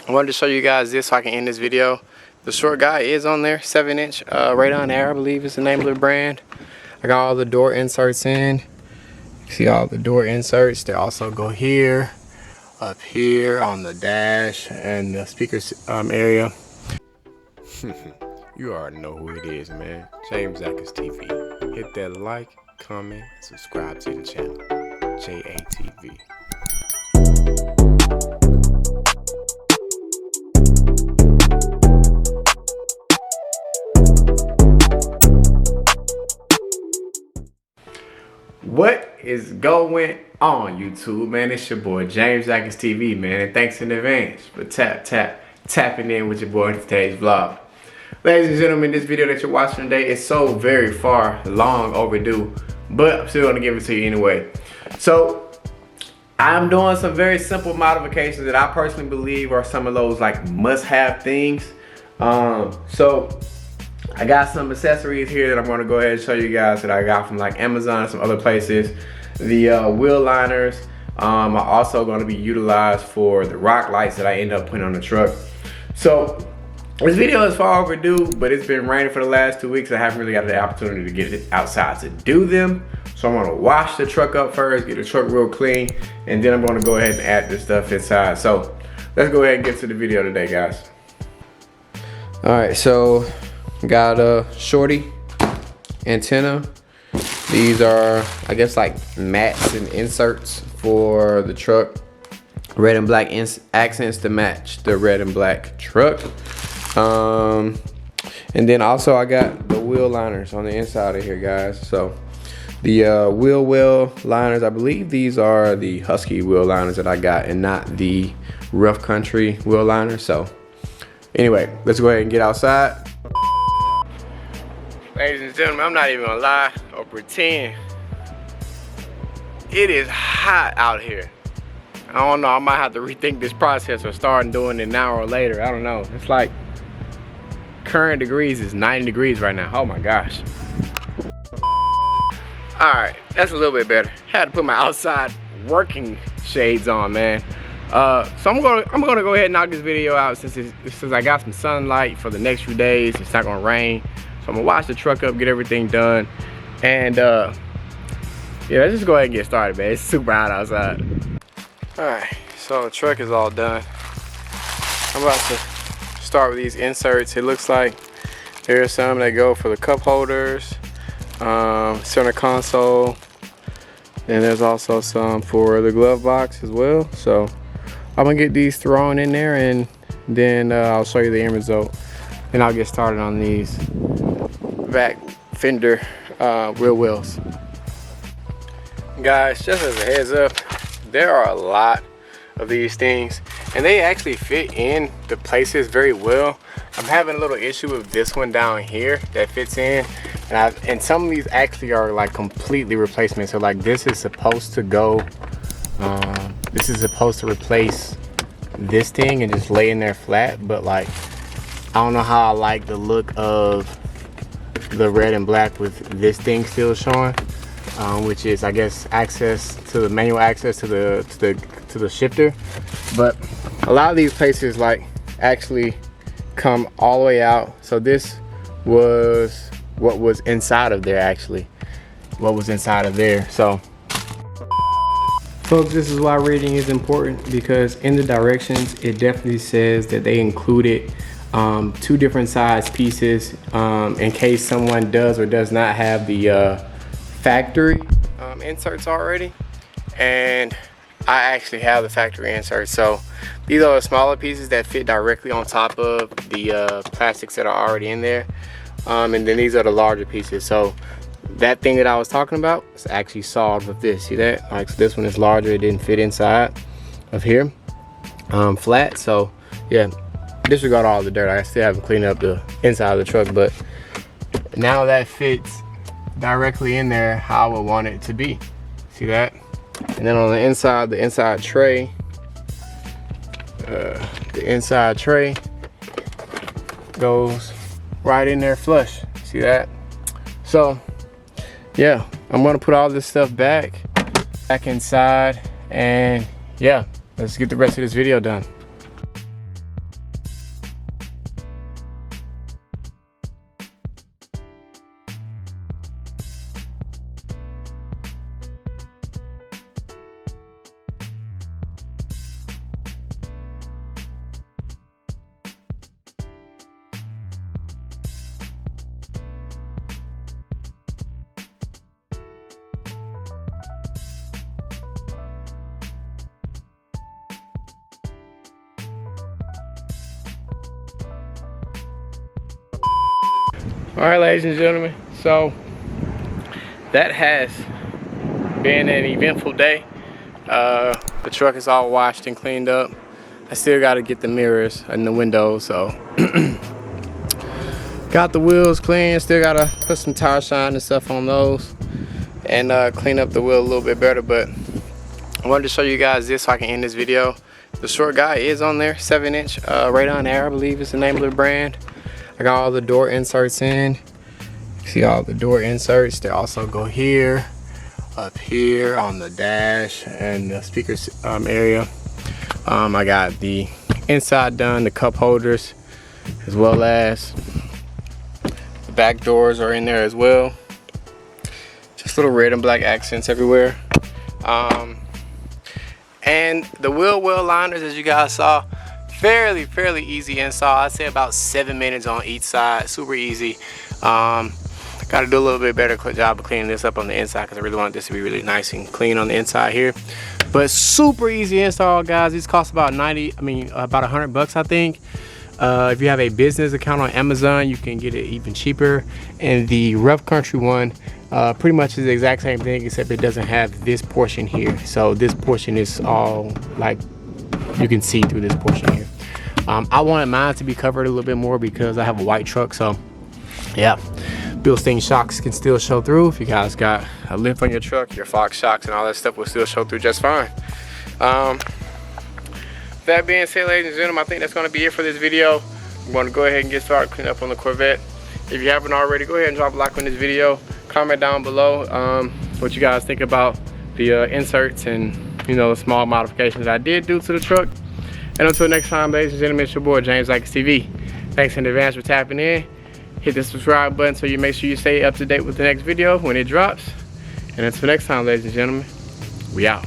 I wanted to show you guys this so I can end this video. The short guy is on there, 7-inch Radon Air, I believe is the name of the brand. I got all the door inserts in. See all the door inserts. They also go here, up here on the dash and the speakers area. You already know who it is, man. JamesAtkinsTv. Hit that like, comment, and subscribe to the channel. JATV. What is going on, YouTube, man? It's your boy JamesAtkinsTv, man, and thanks in advance for tapping in with your boy in today's vlog. Ladies and gentlemen, this video that you're watching today is so very long overdue, but I'm still gonna give it to you anyway. So I'm doing some very simple modifications that I personally believe are some of those like must-have things. So I got some accessories here that I'm going to go ahead and show you guys that I got from like Amazon and some other places. The wheel liners are also going to be utilized for the rock lights that I end up putting on the truck. So this video is far overdue, but it's been raining for the last 2 weeks. I haven't really got the opportunity to get it outside to do them. So I'm going to wash the truck up first, get the truck real clean, and then I'm going to go ahead and add this stuff inside. So let's go ahead and get to the video today, guys. All right, so got a shorty antenna. These are, I guess, like mats and inserts for the truck. Red and black accents to match the red and black truck. And then also I got the wheel liners on the inside of here, guys. So the wheel well liners, I believe these are the Husky wheel liners that I got and not the Rough Country wheel liners. So anyway, let's go ahead and get outside. Ladies and gentlemen, I'm not even gonna lie or pretend. It is hot out here. I don't know, I might have to rethink this process or start doing it now or later. I don't know. It's like current degrees is 90 degrees right now. Oh my gosh. All right, that's a little bit better. Had to put my outside working shades on, man. So I'm gonna go ahead and knock this video out since I got some sunlight for the next few days. It's not gonna rain. So I'm gonna wash the truck up, get everything done, and yeah, let's just go ahead and get started, man. It's super hot outside. All right, so the truck is all done. I'm about to start with these inserts. It looks like there are some that go for the cup holders, center console, and there's also some for the glove box as well. So I'm gonna get these thrown in there, and then I'll show you the end result, and I'll get started on these back fender rear wheels. Guys, just as a heads up, there are a lot of these things and they actually fit in the places very well. I'm having a little issue with this one down here that fits in, and some of these actually are like completely replacement. So like this is supposed to go, this is supposed to replace this thing and just lay in there flat, but like I don't know how I like the look of the red and black with this thing still showing, which is, I guess, access to the manual access to the shifter. But a lot of these places like actually come all the way out. So this was what was inside of there, actually, what was inside of there. So folks, this is why rating is important, because in the directions it definitely says that they included 2 different size pieces in case someone does or does not have the factory inserts already, and I actually have the factory inserts. So these are the smaller pieces that fit directly on top of the plastics that are already in there, and then these are the larger pieces. So that thing that I was talking about is actually solved with this. See that? Like, so this one is larger, it didn't fit inside of here flat. So yeah, disregard all the dirt. I still haven't cleaned up the inside of the truck, but now that fits directly in there how I would want it to be. See that? And then on the inside tray, the inside tray goes right in there flush. See that? So yeah, I'm gonna put all this stuff back inside, and yeah, let's get the rest of this video done. Alright, ladies and gentlemen, so that has been an eventful day. The truck is all washed and cleaned up. I still got to get the mirrors and the windows, so got the wheels clean. Still got to put some tire shine and stuff on those and clean up the wheel a little bit better. But I wanted to show you guys this so I can end this video. The short guy is on there, 7-inch radon air, I believe is the name of the brand. I got all the door inserts in. See all the door inserts. They also go here, up here on the dash and the speakers area. I got the inside done, the cup holders, as well as the back doors are in there as well. Just little red and black accents everywhere. And the wheel well liners, as you guys saw, fairly easy install. I'd say about 7 minutes on each side, super easy. Got to do a little bit better job of cleaning this up on the inside because I really want this to be really nice and clean on the inside here. But super easy install, guys. These cost about about $100 I think. If you have a business account on Amazon, you can get it even cheaper. And the rough country one pretty much is the exact same thing, except it doesn't have this portion here. So this portion is all like, you can see through this portion here. I wanted mine to be covered a little bit more because I have a white truck, so yeah. Built-in shocks can still show through. If you guys got a lift on your truck, your Fox shocks and all that stuff will still show through just fine. That being said, ladies and gentlemen, I think that's going to be it for this video. I'm going to go ahead and get started cleaning up on the Corvette. If you haven't already, go ahead and drop a like on this video. Comment down below what you guys think about the inserts and, you know, the small modifications I did do to the truck. And until next time, ladies and gentlemen, it's your boy JamesAtkinsTv. Thanks in advance for tapping in. Hit the subscribe button so you make sure you stay up to date with the next video when it drops. And until next time, ladies and gentlemen, we out.